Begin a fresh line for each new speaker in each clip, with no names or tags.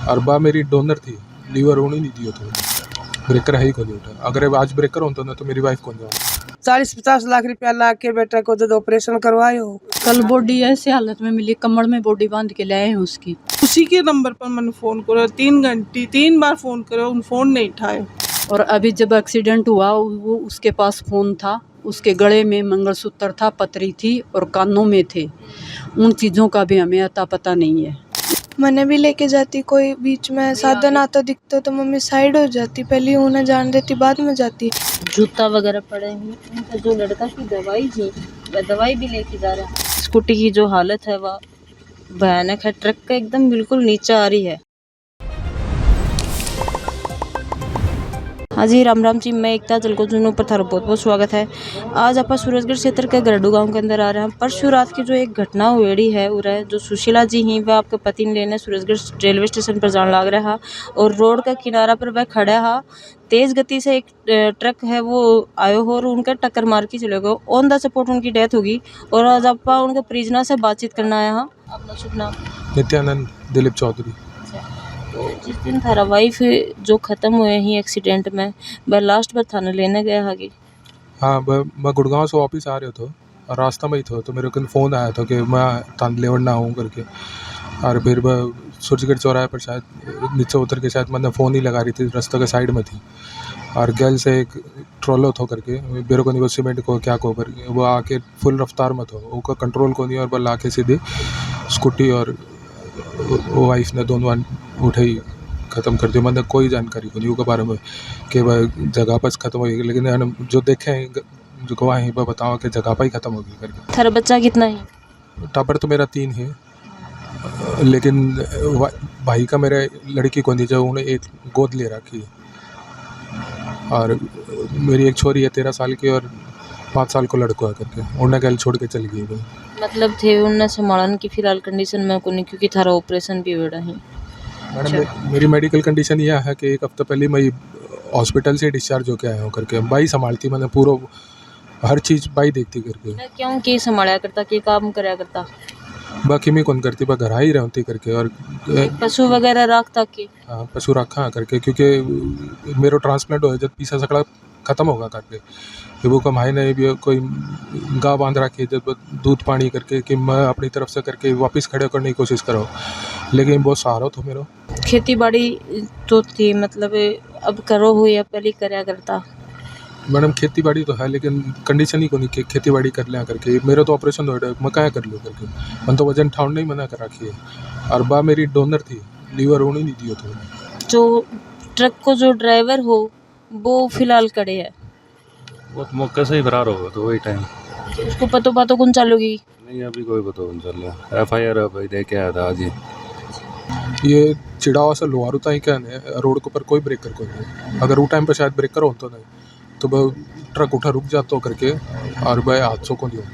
और बा मेरी डोनर थी, लीवर होने नहीं दियो तो ब्रेकर है ही को नहीं उठा। अगर आज ब्रेकर होता ना तो मेरी वाइफ कौन जाओ।
40-50 लाख रुपया ला के बेटा को जब ऑपरेशन करवायो,
कल बॉडी ऐसे हालत में मिली, कमर में बॉडी बांध के ले आए हैं उसकी।
उसी के नंबर पर मैंने फोन करो, 3 घंटे 3 बार फोन करो, उन फोन नहीं उठाए।
और अभी जब एक्सीडेंट हुआ वो उसके पास फोन था, उसके गले में मंगलसूत्र था, पतरी थी और कानों में थे। उन चीज़ों का भी हमें अता पता नहीं है।
मैंने भी लेके जाती, कोई बीच में साधन आता दिखता तो मम्मी साइड हो जाती, पहले उन्हें जान देती बाद में जाती।
जूता वगैरह पड़े हैं, उनका जो लड़का की दवाई थी वह दवाई भी लेके जा रहा है। स्कूटी की जो हालत है वह भयानक है, ट्रक का एकदम बिल्कुल नीचे आ रही है। हाँ जी, राम राम जी, मैं एकता जलको जुनू पर थारा बहुत बहुत स्वागत है। आज आप सूरजगढ़ क्षेत्र के गरडू गांव के अंदर आ रहे हैं। परसों रात की जो एक घटना हुई है उरे जो सुशीला जी ही वह आपके पति ने लेने सूरजगढ़ रेलवे स्टेशन पर जाने लग रहा और रोड का किनारा पर वह खड़ा है। तेज़ गति से एक ट्रक है वो आयो हो और उनका टक्कर मार के चले गए। ऑन द स्पॉट उनकी डेथ होगी। और आज आप उनके परिजनों से बातचीत करना आया। हाँ, अपना शुभ नाम?
नित्यानंद दिलीप चौधरी।
तो जिस दिन थारा वाइफ जो ख़त्म हुए ही एक्सीडेंट में, वह लास्ट बार थाने लेने गया है कि?
हाँ, मैं गुड़गांव से वापस आ रहे थे और रास्ता में ही था तो मेरे को फ़ोन आया था कि मैं तान लेवड़ना हूँ करके। और फिर मैं सूरजगढ़ चौराहे पर शायद नीचे उतर के शायद मैंने फ़ोन ही लगा रही थी, रास्ते के साइड में थी और गैल से एक ट्रोलो था करके मेरे को नहीं, वो सीमेंट को क्या को पर वो आके फुल रफ्तार में था, वो कंट्रोल को नहीं और बल आके सीधी स्कूटी और वो वाइफ ने दोनों उठाई ख़त्म कर दिया। मैंने कोई जानकारी को नहीं उसके बारे में कि वह जगह पर ख़त्म होगी, लेकिन जो देखे हैं जो गवाह हैं वह बताओ कि जगह पर ही ख़त्म होगी करके।
थारा बच्चा कितना है?
टापर तो मेरा 3 है, लेकिन भाई का मेरे लड़की को नहीं, जो उन्हें एक गोद ले रखी है। और मेरी एक छोरी है 13 साल की और 5 साल को लड़का है करके, उन्हें गैल छोड़ के चली गई।
मतलब थे उन्हें संभालन की फिलहाल कंडीशन में को नहीं, क्योंकि थारा ऑपरेशन भी हो रहा है।
मैडम मेरी मेडिकल कंडीशन यह है कि एक हफ्ता पहले मैं हॉस्पिटल से डिस्चार्ज होकर आया हूँ करके। बाई संभालती, मैंने पूरा हर चीज़ बाई देखती करके।
क्यों के संभाला करता, के काम कराया करता?
बाकी मैं कौन करती, बस घर ही रहती करके। और
पशु वगैरह रखता के?
हाँ, पशु रखा करके, क्योंकि मेरा ट्रांसप्लांट हो जब पीसा सकड़ा ख़त्म होगा करके वो कमाई नहीं भी कोई गाँव बांध रखी जब दूध पानी करके कि मैं अपनी तरफ से करके वापस खड़े करने की कोशिश करो, लेकिन बहुत सहारा था मेरा।
खेती बाड़ी तो थी, मतलब अब करो हुई या पहले कराया करता?
मैडम खेती बाड़ी तो है लेकिन कंडीशन ही को नहीं कि खेती बाड़ी कर लिया करके। मेरा तो ऑपरेशन हो रहा है, मैं क्या कर लूँ करके। मैंने तो वजन ठाउन नहीं मना कर रखी है और बा मेरी डोनर थी, लीवर होने नहीं दियो तो।
जो ट्रक को जो ड्राइवर हो वो फिलहाल करे है?
वो तो मौके से ही फरार होगा तो वही टाइम।
उसको पतो कौन चालूगी?
नहीं, अभी कोई पता नहीं चल रहा। FIR भाई दे के आया था आज ही।
ये चिड़ावा से लोहारू ताई क्या है, रोड के ऊपर कोई ब्रेकर को नहीं। अगर वो टाइम पर शायद ब्रेकर होता नहीं तो वह ट्रक उठा रुक जाता करके और वह हादसों को नहीं होता।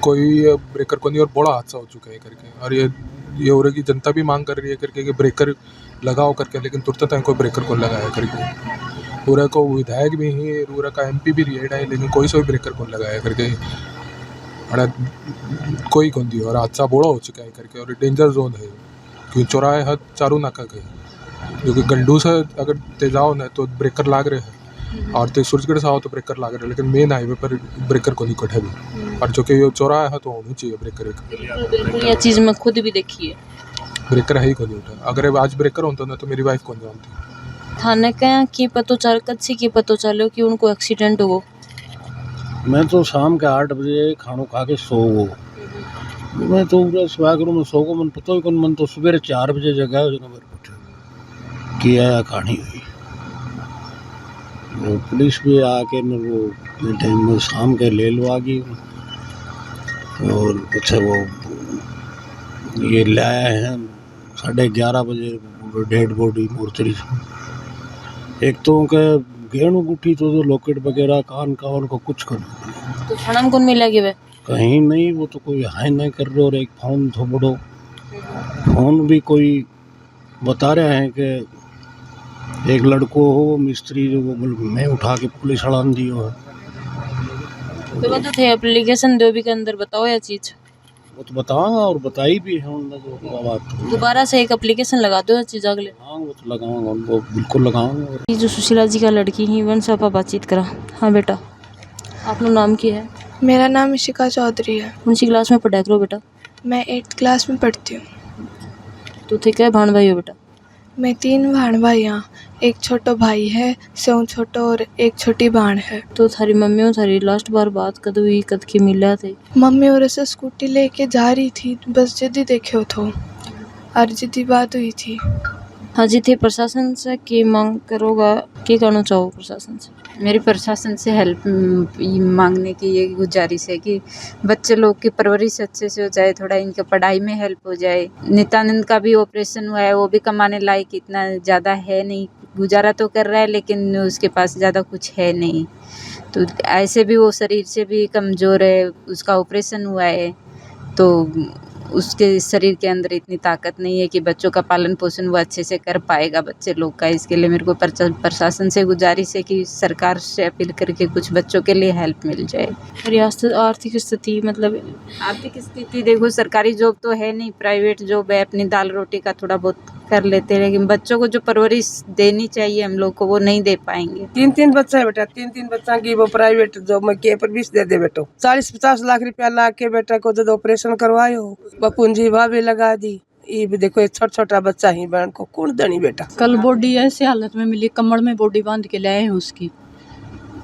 कोई ब्रेकर को नहीं और बड़ा हादसा हो चुका है करके। और ये हो रहा की जनता भी मांग कर रही है करके कि ब्रेकर लगाओ करके, लेकिन तुरंत टाइम कोई ब्रेकर को लगाया करके। पूरा को विधायक भी है, पूरा का MP भी रिएट है, लेकिन कोई से भी ब्रेकर को लगाया करके कोई कौन दी। और हादसा बड़ा हो चुका है करके और डेंजर जोन है क्योंकि चौराहे हद चारों नाका के, जो कि गंडू से अगर ते जाओ ना तो ब्रेकर लाग रहे हैं और ते सूरजगढ़ से आओ तो ब्रेकर लाग रहे हैं, लेकिन मेन हाईवे पर ब्रेकर को नहीं कटे भी। और जो कि ये चौराहा है तो होनी चाहिए ब्रेकर एक।
बिल्कुल, ये चीज़ मैं खुद भी देखी है।
ब्रेकर है ही को नहीं उठा। अगर आज ब्रेकर होता ना तो मेरी वाइफ कौन जानती।
थाने क्या कि पतो चल कच्ची की पतो चलो कि उनको एक्सीडेंट हो?
मैं तो शाम के 8 बजे खानों खा के सो गो। मैं तो पूरा सवा करूँ, मैं सो गो, मन पता ही कौन। मन तो सुबह 4 बजे जगह जो नंबर किया कहानी हुई। वो पुलिस भी आके न वो टाइम में शाम के ले लो आ गई और कुछ वो ये लाए हैं 11:30 बजे डेड बॉडी मोर्चरी से। एक तो उनके घेणु गुठी तो लॉकेट वगैरह कान का उनको कुछ कर
तो थाना कौन मिला कि
कहीं नहीं, वो तो कोई हाई नहीं कर रहे। और एक फ़ोन तो बड़ो फ़ोन भी कोई बता रहे हैं कि एक लड़को हो मिस्त्री जो वो मैं उठा के पुलिस अड़ान दियो है।
तो वो तो थे एप्लीकेशन दो भी के अंदर बताओ या चीज़
वो तो बताऊंगा और बताई भी है उन्होंने जो बात।
दोबारा से एक एप्लीकेशन लगा दो चीज़ के लिए।
हाँ वो तो लगाऊंगा, उनको बिल्कुल लगाऊंगा।
ये जो सुशीला जी का लड़की ही वन से आप बातचीत करा। हाँ बेटा, आपका नाम क्या है?
मेरा नाम इशिका चौधरी है।
कौन सी क्लास में पढ़ा करो बेटा?
मैं 8th क्लास में पढ़ती हूँ।
तो थे क्या भाण भाई हो बेटा?
मैं 3 भाण भाई यहाँ, एक छोटो भाई है, सेऊ छोटो और एक छोटी भाण है।
तो थारी मम्मी और थारी लास्ट बार बात कद हुई, कद की मिला थे?
मम्मी और से स्कूटी लेके जा रही थी, बस जल्दी देखे हो तो और जिद्दी बात हुई थी।
हाँ जी, थे प्रशासन से की मांग करोगा, क्या करना चाहो प्रशासन से?
मेरी प्रशासन से हेल्प मांगने की ये गुजारिश है कि बच्चे लोग की परवरिश अच्छे से हो जाए, थोड़ा इनके पढ़ाई में हेल्प हो जाए। नित्यानंद का भी ऑपरेशन हुआ है, वो भी कमाने लायक इतना ज़्यादा है नहीं, गुजारा तो कर रहा है लेकिन उसके पास ज़्यादा कुछ है नहीं। तो ऐसे भी वो शरीर से भी कमज़ोर है, उसका ऑपरेशन हुआ है तो उसके शरीर के अंदर इतनी ताकत नहीं है कि बच्चों का पालन पोषण वो अच्छे से कर पाएगा बच्चे लोग का। इसके लिए मेरे को प्रशासन से गुजारिश है कि सरकार से अपील करके कुछ बच्चों के लिए हेल्प मिल जाए।
रियासत आर्थिक स्थिति मतलब
आर्थिक स्थिति देखो, सरकारी जॉब तो है नहीं, प्राइवेट जॉब है, अपनी दाल रोटी का थोड़ा बहुत कर लेते हैं, लेकिन बच्चों को जो परवरिश देनी चाहिए हम लोग को वो नहीं दे पाएंगे।
3 बच्चा है बेटा, 3 बच्चा की वो प्राइवेट जॉब में के परविश दे दे बेटो। 40-50 लाख रुपया ला के बेटा को जब ऑपरेशन करवायो पूंजी भाभी लगा दी। ये भी देखो एक छोटा बच्चा ही बहन को कौन दनी बेटा।
कल बॉडी ऐसे हालत में मिली, कमर में बॉडी बांध के लाए हैं उसकी,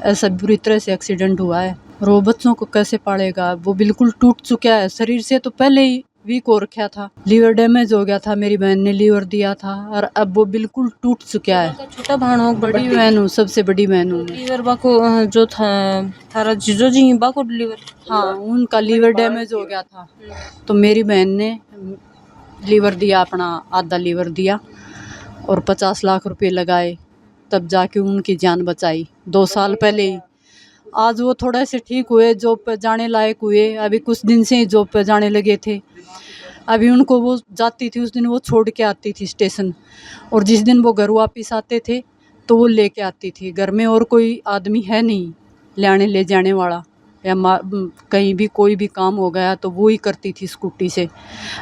ऐसा बुरी तरह से एक्सीडेंट हुआ है। और वो बच्चों को कैसे पालेगा, वो बिल्कुल टूट चुका है शरीर से, तो पहले ही वीक हो रखा था, लीवर डैमेज हो गया था, मेरी बहन ने लीवर दिया था और अब वो बिल्कुल टूट चुका है।
छोटा भाण हो,
बड़ी बहन हूँ, सबसे बड़ी बहन हूँ।
लीवर बाको जो था थारा जीजो जी बाको लीवर,
हाँ उनका लीवर डैमेज हो गया था, तो मेरी बहन ने लीवर दिया, अपना आधा लीवर दिया और 50 लाख रुपए लगाए, तब जाके उनकी जान बचाई 2 साल पहले ही। आज वो थोड़ा से ठीक हुए, जॉब पे जाने लायक हुए, अभी कुछ दिन से ही जॉब पे जाने लगे थे। अभी उनको वो जाती थी, उस दिन वो छोड़ के आती थी स्टेशन, और जिस दिन वो घर वापस आते थे तो वो लेके आती थी। घर में और कोई आदमी है नहीं लाने ले जाने वाला, या कहीं भी कोई भी काम हो गया तो वो ही करती थी स्कूटी से।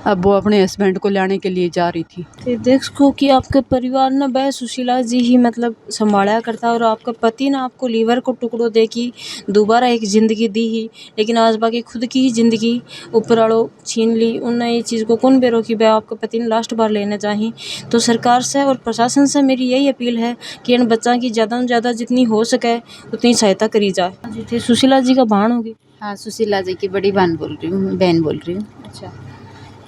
अब वो अपने हस्बैंड को लाने के लिए जा रही थी।
तो देखो कि आपके परिवार ने वह सुशीला जी ही मतलब संभाला करता, और आपके पति ने आपको लीवर को टुकड़ों दे की दोबारा एक ज़िंदगी दी ही, लेकिन आज बाकी खुद की ही ज़िंदगी ऊपर वालों छीन ली। उनने ये चीज़ को कौन बेरो कि वह आपके पति ने लास्ट बार लेने चाहिए। तो सरकार से और प्रशासन से मेरी यही अपील है कि इन बच्चों की ज़्यादा से ज़्यादा जितनी हो सके उतनी सहायता करी जाए। जी, सुशीला जी का भाण होगी?
हाँ, सुशीला जी की बड़ी बहन बोल रही हूँ, बहन बोल रही हूँ।
अच्छा,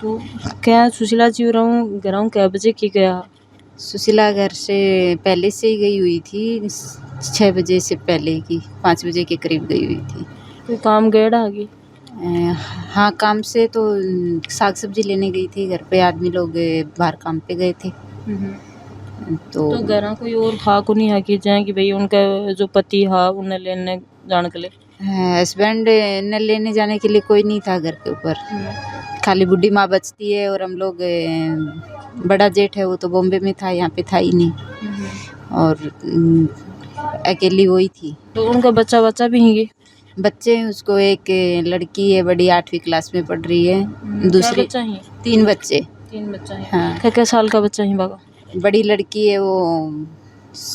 तो क्या सुशीला जी घर कै बजे की गया?
सुशीला घर से पहले से ही गई हुई थी, 6 बजे से पहले की, 5 बजे के करीब गई हुई थी।
कोई काम गएड़ा आगे?
हाँ, काम से तो साग सब्जी लेने गई थी, घर पे आदमी लोग बाहर काम पे गए थे।
तो घर कोई और था को नहीं है कि जाए कि भाई उनका जो पति है उन्हें लेने जाने के लिए?
हस्बैंड ने लेने जाने के लिए कोई नहीं था घर के ऊपर, खाली बुढ़ी माँ बचती है, और हम लोग बड़ा जेठ है वो तो बॉम्बे में था, यहाँ पे था ही नहीं, और अकेली वही थी।
तो उनका बच्चा भी है?
बच्चे हैं उसको, एक लड़की है बड़ी 8वीं क्लास में पढ़ रही है, दूसरी 3 बच्चे।
3 बच्चा है?
हाँ।
क्या साल का बच्चा है बाबा?
बड़ी लड़की है वो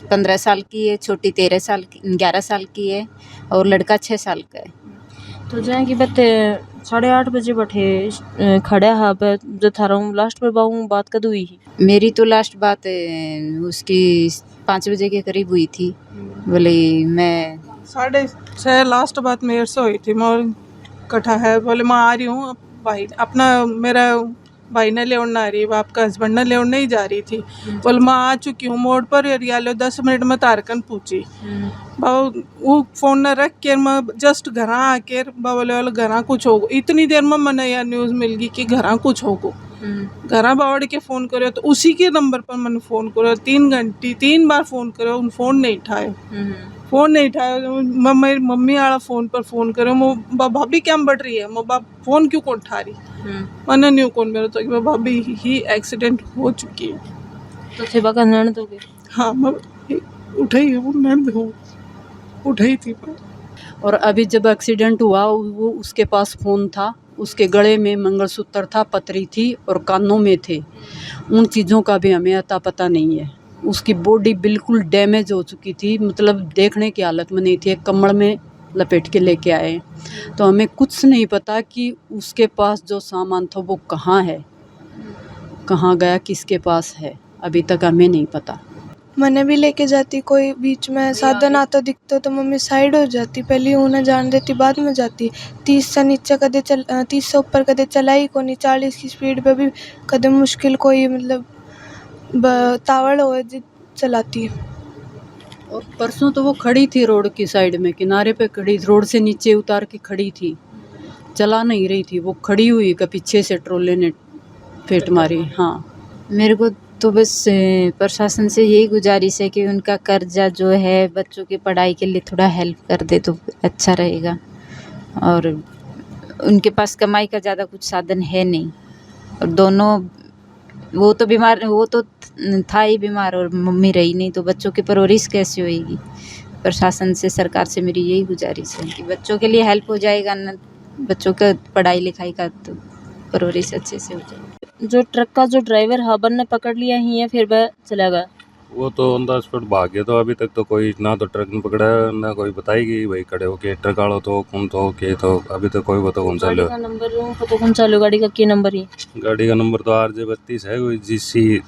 15 साल की है, छोटी 11 साल की है, और लड़का 6 साल का है।
तो जाए कि बत्ते 8:30 बजे बैठे खड़े हाँ पे जो थारा लास्ट पर बात कद हुई ही? मेरी तो लास्ट बात उसकी 5 बजे के करीब हुई थी। बोले मैं
6:30 लास्ट बात मेरे से हुई थी। मैं कटा है, बोले मैं आ रही हूँ, भाई अपना मेरा भाई ने ले आ रही है, आपका हस्बैंड ने ले नहीं जा रही थी। बोले मैं आ चुकी हूँ मोड़ पर, या लो 10 मिनट में तारकन पूछी। वो फ़ोन न रख के मैं जस्ट घर आके बोले घर कुछ होगो। इतनी देर में मैंने यह न्यूज़ मिल गई कि घर कुछ होगो। घर बावड़ के फ़ोन करो तो उसी के नंबर पर मैंने फ़ोन करो, 3 बार फ़ोन करो, उन फ़ोन नहीं उठाए। मैं मेरी मम्मी वाला फ़ोन पर फ़ोन करो, मैं भाभी क्या बढ़ रही है, मैं बाप फ़ोन क्यों कौन उठा रही। मैंने न्यू कौन मेरा तो कि भाभी ही एक्सीडेंट हो चुकी है।
तो सेवा का नैन दोगे?
हाँ, मैं उठाई है, वो नैन हो उठाई थी।
और अभी जब एक्सीडेंट हुआ वो उसके पास फ़ोन था, उसके गले में मंगलसूत्र था, पतरी थी और कानों में थे। उन चीज़ों का भी हमें अता पता नहीं है। उसकी बॉडी बिल्कुल डैमेज हो चुकी थी, मतलब देखने की हालत में नहीं थी। एक कम्बल में लपेट के लेके आए, तो हमें कुछ नहीं पता कि उसके पास जो सामान था वो कहाँ है, कहाँ गया, किसके पास है, अभी तक हमें नहीं पता।
मैंने भी लेके जाती, कोई बीच में साधन आता दिखता तो मम्मी साइड हो जाती, पहले उन्हें जान देती बाद में जाती। 30 से नीचे कदे 30 से ऊपर कदे चलाई को नहीं, 40 की स्पीड पे भी कदे मुश्किल कोई मतलब तावड़ हो चलाती।
और परसों तो वो खड़ी थी रोड की साइड में, किनारे पे खड़ी, रोड से नीचे उतार के खड़ी थी, चला नहीं रही थी वो, खड़ी हुई का पीछे से ट्रोले ने फेंट मारी। हाँ,
मेरे को तो बस प्रशासन से यही गुजारिश है कि उनका कर्जा जो है बच्चों की पढ़ाई के लिए थोड़ा हेल्प कर दे तो अच्छा रहेगा। और उनके पास कमाई का ज़्यादा कुछ साधन है नहीं, और दोनों, वो तो बीमार, वो तो था ही बीमार और मम्मी रही नहीं, तो बच्चों की परवरिश कैसे होएगी। प्रशासन से, सरकार से मेरी यही गुजारिश है कि बच्चों के लिए हेल्प हो जाएगा ना, बच्चों का पढ़ाई लिखाई का तो परवरिश अच्छे से हो जाएगी। जो ट्रक का जो ड्राइवर हाबर ने पकड़ लिया ही है, फिर वह चला गया।
वो तो ऑन द स्पॉट भाग गया, तो अभी तक तो कोई ना तो ट्रक ने पकड़ा ना कोई बताएगी भाई खड़े हो के ट्रक आलो तो कौन तो के, तो अभी तक कोई पता कौन
गाड़ी
चालो।
का नंबर पता कौन चालो, गाड़ी का क्या नंबर ही?
गाड़ी का नंबर तो RJ 32 है, कोई GC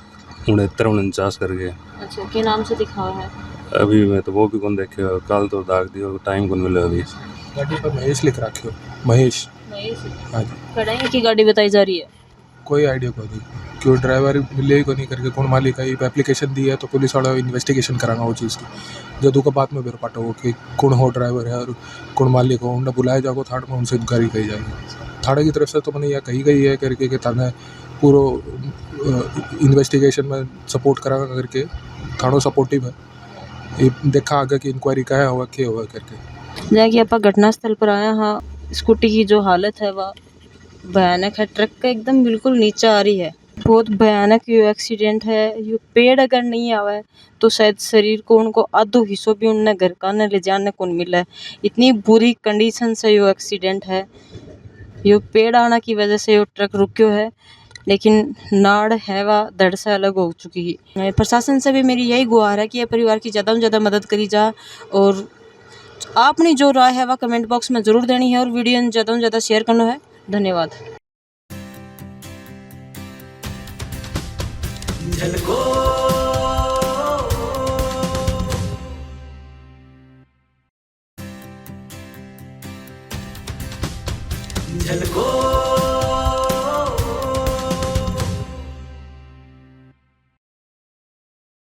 6949 करके।
अच्छा, के नाम से दिखा है?
अभी मैं तो वो भी कौन देखे, कल तो दाग दियो, टाइम कौन मिले अभी।
गाड़ी पर महेश लिख रखे हो, महेश। हाँ जी,
खड़े की गाड़ी बताई जा रही है।
कोई आइडिया को नहीं, क्यों ड्राइवर मिले ही को नहीं करके कौन मालिक है। एप्लीकेशन दी है तो पुलिस वाला इन्वेस्टिगेशन कराना वो चीज़ की, जदू का बाद में बेर पाटो हो कि कौन हो ड्राइवर है और कौन मालिक हो। उन्हें बुलाया जाओ थाड़ में, उनसे इंक्वायरी कही जाएगी। थाड़े की तरफ से तो मैंने यह कही गई है करके कि थाने पूरा इन्वेस्टिगेशन में सपोर्ट करा करके, थानों सपोर्टिव है, ये देखा आगे की इंक्वायरी क्या हुआ क्या हुआ करके।
जाके आप घटना स्थल पर आया। हाँ, स्कूटी की जो हालत है वह भयानक है, ट्रक का एकदम बिल्कुल नीचे आ रही है, बहुत भयानक ये एक्सीडेंट है। ये पेड़ अगर नहीं आवा है तो शायद शरीर को उनको आधो हिस्सों भी उनने घर का न ले जाने को मिला है, इतनी बुरी कंडीशन से ये एक्सीडेंट है। ये पेड़ आने की वजह से ये ट्रक रुक्यो है, लेकिन नाड़ है वह धड़ से अलग हो चुकी है। प्रशासन से भी मेरी यही गुहार है कि ये परिवार की ज़्यादा से ज़्यादा मदद करी जा, और आपने जो राय है वह कमेंट बॉक्स में ज़रूर देनी है और वीडियो ज़्यादा से ज़्यादा शेयर करना है। धन्यवाद।
झलको